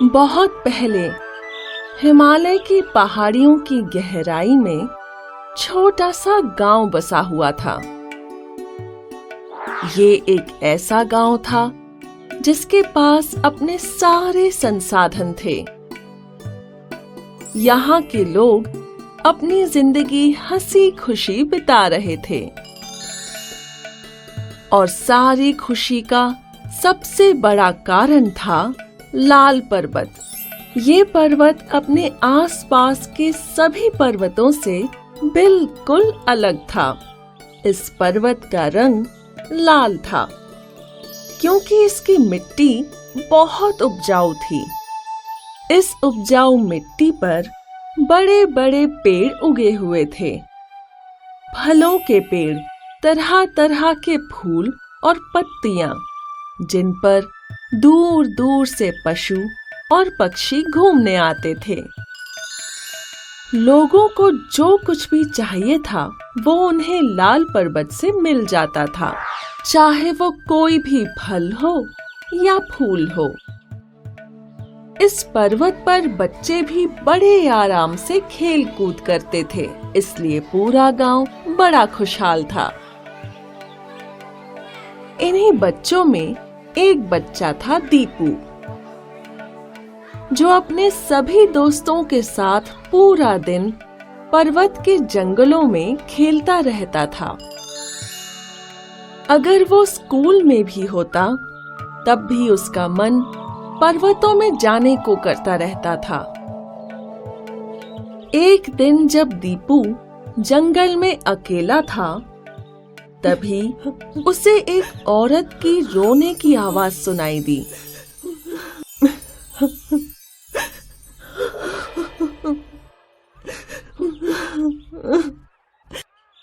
बहुत पहले हिमालय की पहाड़ियों की गहराई में छोटा सा गांव बसा हुआ था। ये एक ऐसा गांव था जिसके पास अपने सारे संसाधन थे। यहाँ के लोग अपनी जिंदगी हंसी खुशी बिता रहे थे और सारी खुशी का सबसे बड़ा कारण था लाल पर्वत। ये पर्वत अपने आसपास के सभी पर्वतों से बिल्कुल अलग था। इस पर्वत का रंग लाल था क्योंकि इसकी मिट्टी बहुत उपजाऊ थी। इस उपजाऊ मिट्टी पर बड़े बड़े पेड़ उगे हुए थे। फलों के पेड़, तरह तरह के फूल और पत्तियां, जिन पर दूर दूर से पशु और पक्षी घूमने आते थे। लोगों को जो कुछ भी चाहिए था वो उन्हें लाल पर्वत से मिल जाता था, चाहे वो कोई भी फल हो या फूल हो। इस पर्वत पर बच्चे भी बड़े आराम से खेल कूद करते थे, इसलिए पूरा गांव बड़ा खुशहाल था। इन्हीं बच्चों में एक बच्चा था दीपू, जो अपने सभी दोस्तों के साथ पूरा दिन पर्वत के जंगलों में खेलता रहता था। अगर वो स्कूल में भी होता तब भी उसका मन पर्वतों में जाने को करता रहता था। एक दिन जब दीपू जंगल में अकेला था, तभी उसे एक औरत की रोने की आवाज सुनाई दी।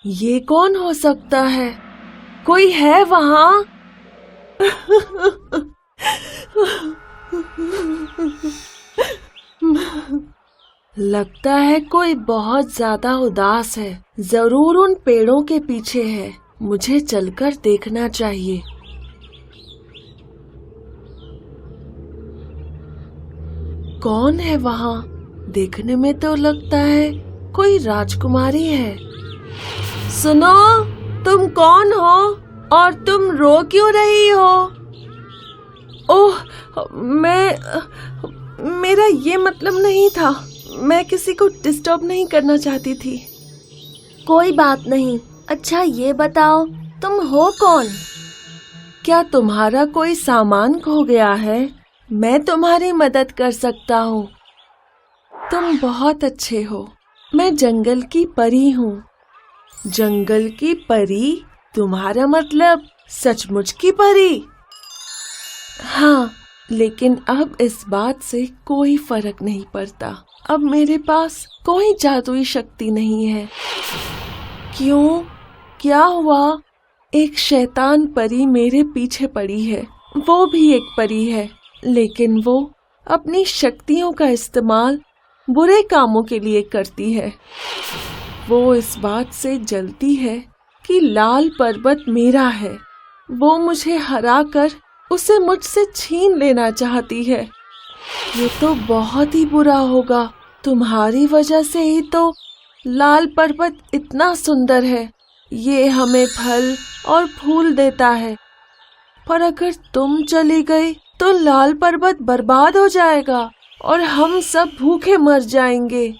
ये कौन हो सकता है? कोई है वहां? लगता है कोई बहुत ज्यादा उदास है। जरूर उन पेड़ों के पीछे है। मुझे चलकर देखना चाहिए। कौन है वहां? देखने में तो लगता है कोई राजकुमारी है। सुनो, तुम कौन हो और तुम रो क्यों रही हो? ओह, मेरा ये मतलब नहीं था। मैं किसी को डिस्टर्ब नहीं करना चाहती थी। कोई बात नहीं। अच्छा ये बताओ, तुम हो कौन? क्या तुम्हारा कोई सामान खो गया है? मैं तुम्हारी मदद कर सकता हूँ। तुम बहुत अच्छे हो। मैं जंगल की परी हूँ। जंगल की परी? तुम्हारा मतलब सचमुच की परी? हाँ, लेकिन अब इस बात से कोई फर्क नहीं पड़ता। अब मेरे पास कोई जादुई शक्ति नहीं है। क्यों? क्या हुआ? एक शैतान परी मेरे पीछे पड़ी है। वो भी एक परी है, लेकिन वो अपनी शक्तियों का इस्तेमाल बुरे कामों के लिए करती है। वो इस बात से जलती है कि लाल पर्वत मेरा है। वो मुझे हराकर उसे मुझसे छीन लेना चाहती है। ये तो बहुत ही बुरा होगा। तुम्हारी वजह से ही तो लाल पर्वत इतना सुंदर है। ये हमें फल और फूल देता है, पर अगर तुम चली गई तो लाल पर्वत बर्बाद हो जाएगा और हम सब भूखे मर जाएंगे।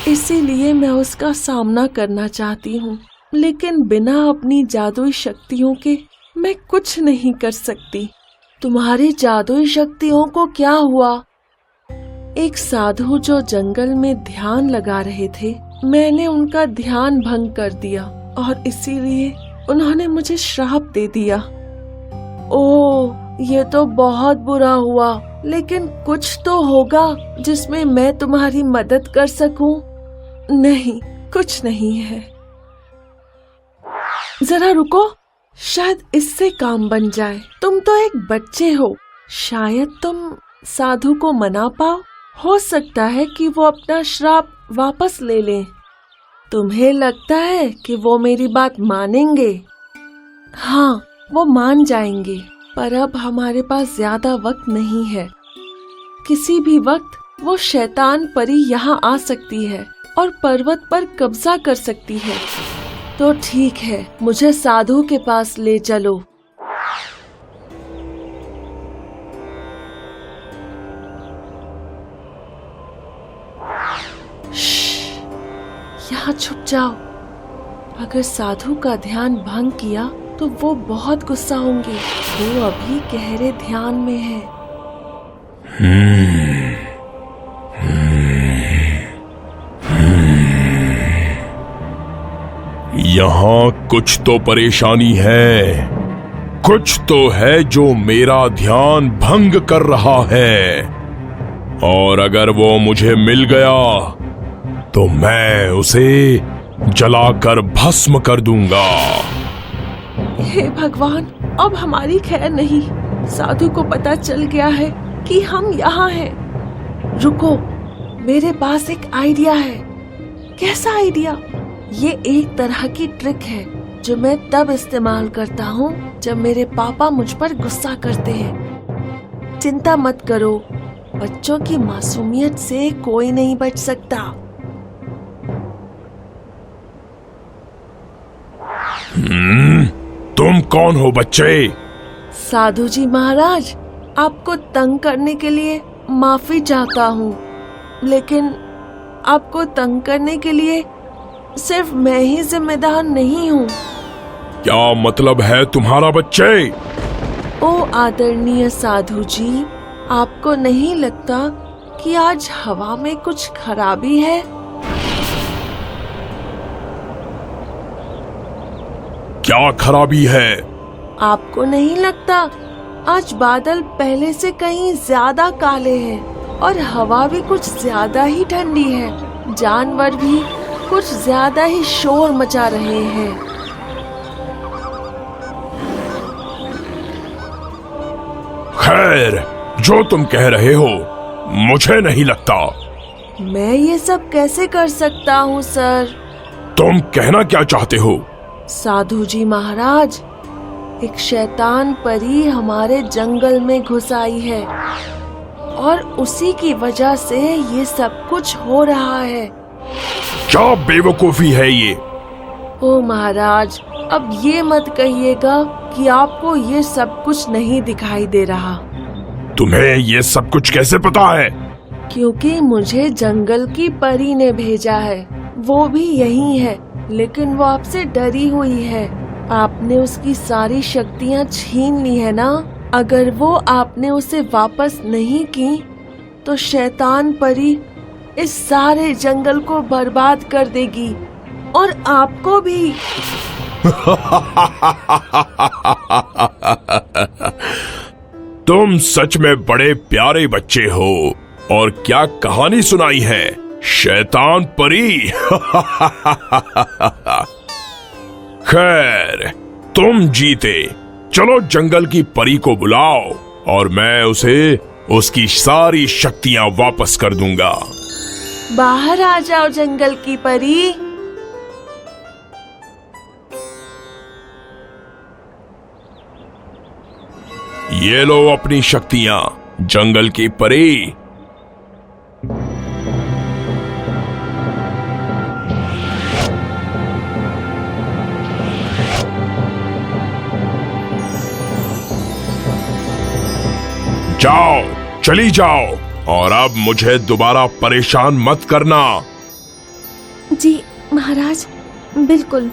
इसीलिए मैं उसका सामना करना चाहती हूँ, लेकिन बिना अपनी जादुई शक्तियों के मैं कुछ नहीं कर सकती। तुम्हारी जादुई शक्तियों को क्या हुआ? एक साधु जो जंगल में ध्यान लगा रहे थे, मैंने उनका ध्यान भंग कर दिया और इसीलिए उन्होंने मुझे श्राप दे दिया। ओह, ये तो बहुत बुरा हुआ, लेकिन कुछ तो होगा जिसमें मैं तुम्हारी मदद कर सकूं। नहीं, कुछ नहीं है। जरा रुको, शायद इससे काम बन जाए। तुम तो एक बच्चे हो, शायद तुम साधु को मना पाओ। हो सकता है कि वो अपना श्राप वापस ले लें। तुम्हें लगता है कि वो मेरी बात मानेंगे? हाँ, वो मान जाएंगे, पर अब हमारे पास ज्यादा वक्त नहीं है। किसी भी वक्त वो शैतान परी यहाँ आ सकती है और पर्वत पर कब्जा कर सकती है। तो ठीक है, मुझे साधु के पास ले चलो। यहाँ छुप जाओ। अगर साधु का ध्यान भंग किया तो वो बहुत गुस्सा होंगे। वो अभी गहरे ध्यान में है। यहाँ कुछ तो परेशानी है, कुछ तो है जो मेरा ध्यान भंग कर रहा है, और अगर वो मुझे मिल गया तो मैं उसे जलाकर भस्म कर दूंगा। हे भगवान, अब हमारी खैर नहीं। साधु को पता चल गया है कि हम यहाँ हैं। रुको, मेरे पास एक आइडिया है। कैसा आइडिया? ये एक तरह की ट्रिक है जो मैं तब इस्तेमाल करता हूँ जब मेरे पापा मुझ पर गुस्सा करते हैं। चिंता मत करो, बच्चों की मासूमियत से कोई नहीं बच सकता। तुम कौन हो बच्चे? साधु जी महाराज, आपको तंग करने के लिए माफी चाहता हूँ, लेकिन आपको तंग करने के लिए सिर्फ मैं ही जिम्मेदार नहीं हूँ। क्या मतलब है तुम्हारा बच्चे? ओ आदरणीय साधु जी, आपको नहीं लगता कि आज हवा में कुछ खराबी है? क्या खराबी है? आपको नहीं लगता आज बादल पहले से कहीं ज्यादा काले हैं और हवा भी कुछ ज्यादा ही ठंडी है। जानवर भी कुछ ज्यादा ही शोर मचा रहे हैं। खैर, जो तुम कह रहे हो मुझे नहीं लगता। मैं ये सब कैसे कर सकता हूँ सर? तुम कहना क्या चाहते हो? साधु जी महाराज, एक शैतान परी हमारे जंगल में घुस आई है और उसी की वजह से ये सब कुछ हो रहा है। क्या बेवकूफी है ये? ओ महाराज, अब ये मत कहिएगा कि आपको ये सब कुछ नहीं दिखाई दे रहा। तुम्हें ये सब कुछ कैसे पता है? क्योंकि मुझे जंगल की परी ने भेजा है। वो भी यही है, लेकिन वो आपसे डरी हुई है। आपने उसकी सारी शक्तियाँ छीन ली है ना? अगर वो आपने उसे वापस नहीं की तो शैतान परी इस सारे जंगल को बर्बाद कर देगी और आपको भी। तुम सच में बड़े प्यारे बच्चे हो। और क्या कहानी सुनाई है, शैतान परी? खैर, तुम जीते। चलो जंगल की परी को बुलाओ और मैं उसे उसकी सारी शक्तियां वापस कर दूंगा। बाहर आ जाओ जंगल की परी। ये लो अपनी शक्तियां, जंगल की परी। जाओ, चली जाओ, और अब मुझे दोबारा परेशान मत करना। जी महाराज, बिल्कुल।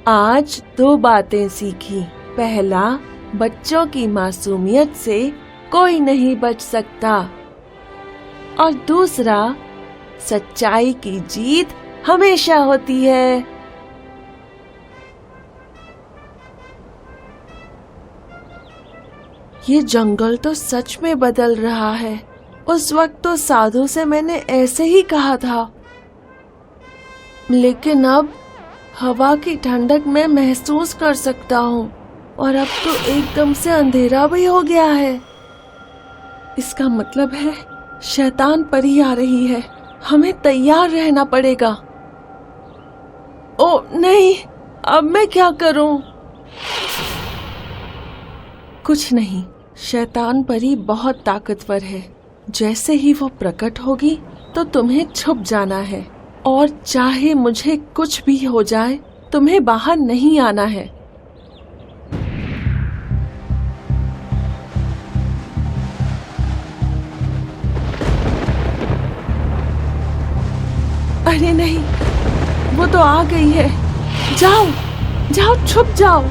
आज 2 बातें सीखी। पहला, बच्चों की मासूमियत से कोई नहीं बच सकता, और दूसरा, सच्चाई की जीत हमेशा होती है। ये जंगल तो सच में बदल रहा है। उस वक्त तो साधु से मैंने ऐसे ही कहा था, लेकिन अब हवा की ठंडक मैं महसूस कर सकता हूँ, और अब तो एकदम से अंधेरा भी हो गया है। इसका मतलब है शैतान परी आ रही है। हमें तैयार रहना पड़ेगा। ओ नहीं, अब मैं क्या करूँ? कुछ नहीं, शैतान परी बहुत ताकतवर है। जैसे ही वो प्रकट होगी तो तुम्हें छुप जाना है, और चाहे मुझे कुछ भी हो जाए तुम्हें बाहर नहीं आना है। अरे नहीं, वो तो आ गई है। जाओ जाओ, छुप जाओ।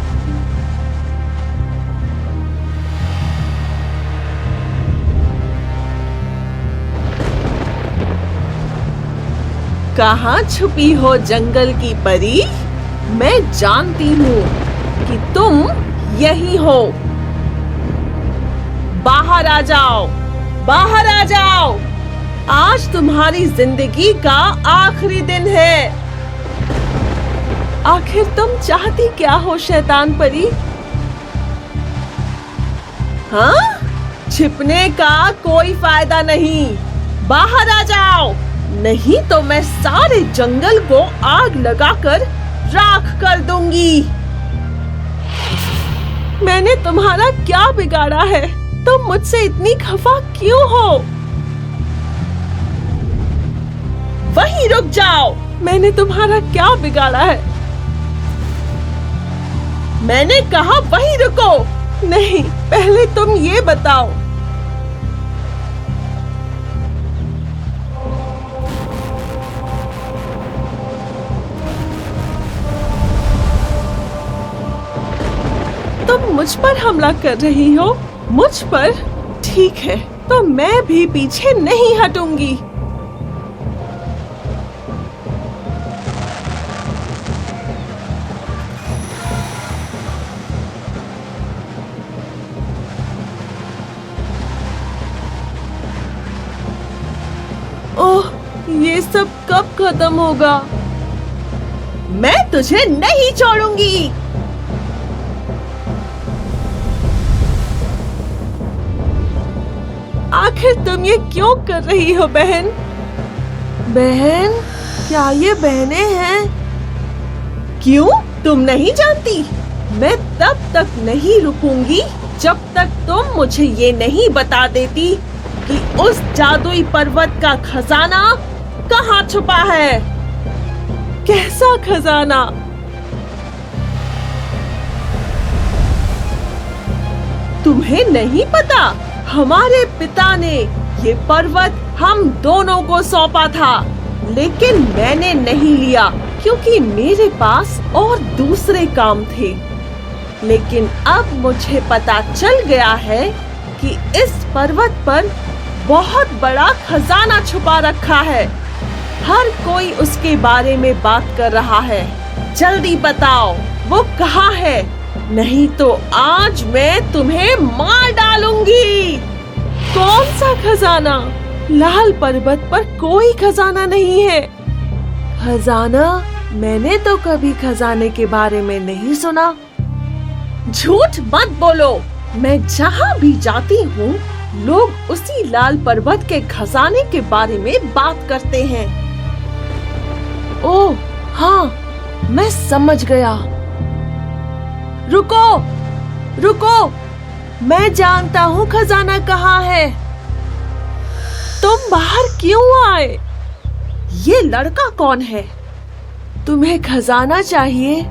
कहाँ छुपी हो जंगल की परी? मैं जानती हूँ कि तुम यही हो। बाहर आ जाओ, बाहर आ जाओ। आज तुम्हारी जिंदगी का आखिरी दिन है। आखिर तुम चाहती क्या हो शैतान परी? हाँ? छिपने का कोई फायदा नहीं। बाहर आ जाओ, नहीं तो मैं सारे जंगल को आग लगाकर राख कर दूंगी। मैंने तुम्हारा क्या बिगाड़ा है? तुम मुझसे इतनी खफा क्यों हो? वहीं रुक जाओ। मैंने तुम्हारा क्या बिगाड़ा है? मैंने कहा वहीं रुको। नहीं, पहले तुम ये बताओ। तुम मुझ पर हमला कर रही हो? मुझ पर? ठीक है, तो मैं भी पीछे नहीं हटूंगी। ओह, ये सब कब खत्म होगा? मैं तुझे नहीं छोड़ूंगी। आखिर तुम ये क्यों कर रही हो बहन? बहन? क्या ये बहनें हैं? क्यों? तुम नहीं जानती? मैं तब तक नहीं रुकूंगी जब तक तुम मुझे ये नहीं बता देती कि उस जादुई पर्वत का खजाना कहाँ छुपा है। कैसा खजाना? तुम्हें नहीं पता? हमारे पिता ने ये पर्वत हम दोनों को सौंपा था, लेकिन मैंने नहीं लिया क्योंकि मेरे पास और दूसरे काम थे। लेकिन अब मुझे पता चल गया है कि इस पर्वत पर बहुत बड़ा खजाना छुपा रखा है। हर कोई उसके बारे में बात कर रहा है। जल्दी बताओ, वो कहाँ है? नहीं तो आज मैं तुम्हें मार डालूंगी। कौन सा खजाना? लाल पर्वत पर कोई खजाना नहीं है। खजाना? मैंने तो कभी खजाने के बारे में नहीं सुना। झूठ मत बोलो। मैं जहाँ भी जाती हूँ लोग उसी लाल पर्वत के खजाने के बारे में बात करते हैं। ओह हाँ, मैं समझ गया। रुको, रुको, मैं जानता हूँ खजाना कहाँ है। तुम बाहर क्यों आए? ये लड़का कौन है? तुम्हें खजाना चाहिए?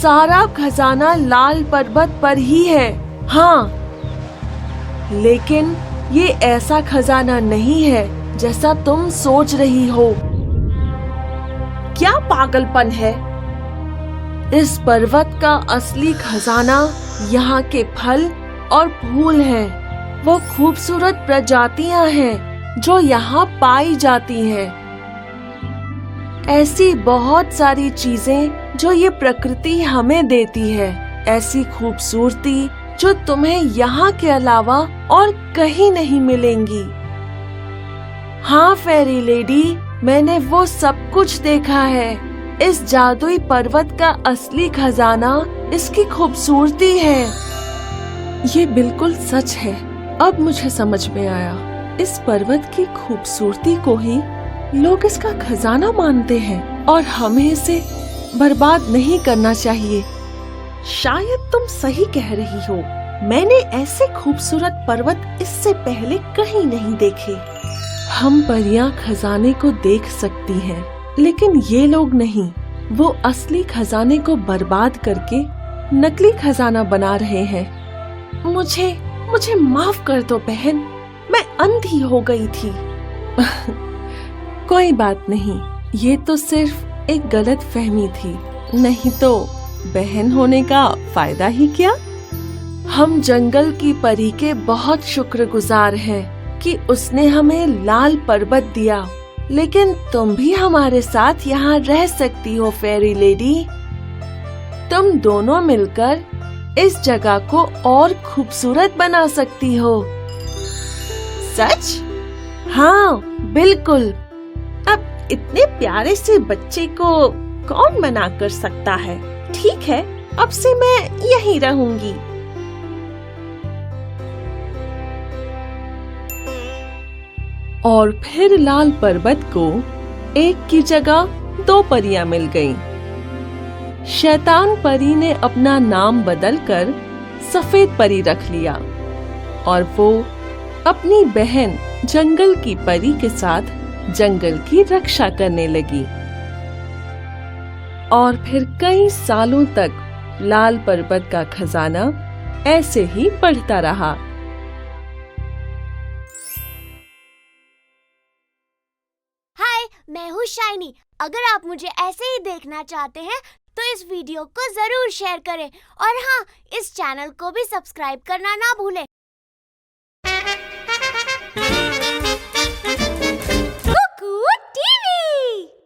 सारा खजाना लाल पर्वत पर ही है। हाँ, लेकिन ये ऐसा खजाना नहीं है जैसा तुम सोच रही हो। क्या पागलपन है? इस पर्वत का असली खजाना यहाँ के फल और फूल हैं। वो खूबसूरत प्रजातियां हैं जो यहाँ पाई जाती हैं। ऐसी बहुत सारी चीजें जो ये प्रकृति हमें देती है, ऐसी खूबसूरती जो तुम्हें यहाँ के अलावा और कहीं नहीं मिलेंगी। हाँ फेरी लेडी, मैंने वो सब कुछ देखा है। इस जादुई पर्वत का असली खजाना इसकी खूबसूरती है। ये बिल्कुल सच है। अब मुझे समझ में आया। इस पर्वत की खूबसूरती को ही लोग इसका खजाना मानते हैं और हमें इसे बर्बाद नहीं करना चाहिए। शायद तुम सही कह रही हो। मैंने ऐसे खूबसूरत पर्वत इससे पहले कहीं नहीं देखे। हम परियां खजाने को देख सकती हैं, लेकिन ये लोग नहीं। वो असली खजाने को बर्बाद करके नकली खजाना बना रहे हैं। मुझे माफ कर दो बहन, मैं अंधी हो गई थी। कोई बात नहीं, ये तो सिर्फ एक गलत फहमी थी, नहीं तो बहन होने का फायदा ही क्या। हम जंगल की परी के बहुत शुक्रगुजार हैं कि उसने हमें लाल पर्वत दिया, लेकिन तुम भी हमारे साथ यहाँ रह सकती हो फेरी लेडी। तुम दोनों मिलकर इस जगह को और खूबसूरत बना सकती हो। सच? हाँ, बिल्कुल। अब इतने प्यारे से बच्चे को कौन मना कर सकता है? ठीक है, अब से मैं यहीं रहूंगी। और फिर लाल पर्वत को एक की जगह 2 परियां मिल गईं। शैतान परी ने अपना नाम बदलकर सफेद परी रख लिया और वो अपनी बहन जंगल की परी के साथ जंगल की रक्षा करने लगी। और फिर कई सालों तक लाल पर्वत का खजाना ऐसे ही बढ़ता रहा। हाय, मैं हूँ शाइनी। अगर आप मुझे ऐसे ही देखना चाहते हैं तो इस वीडियो को जरूर शेयर करें और हाँ, इस चैनल को भी सब्सक्राइब करना ना भूलें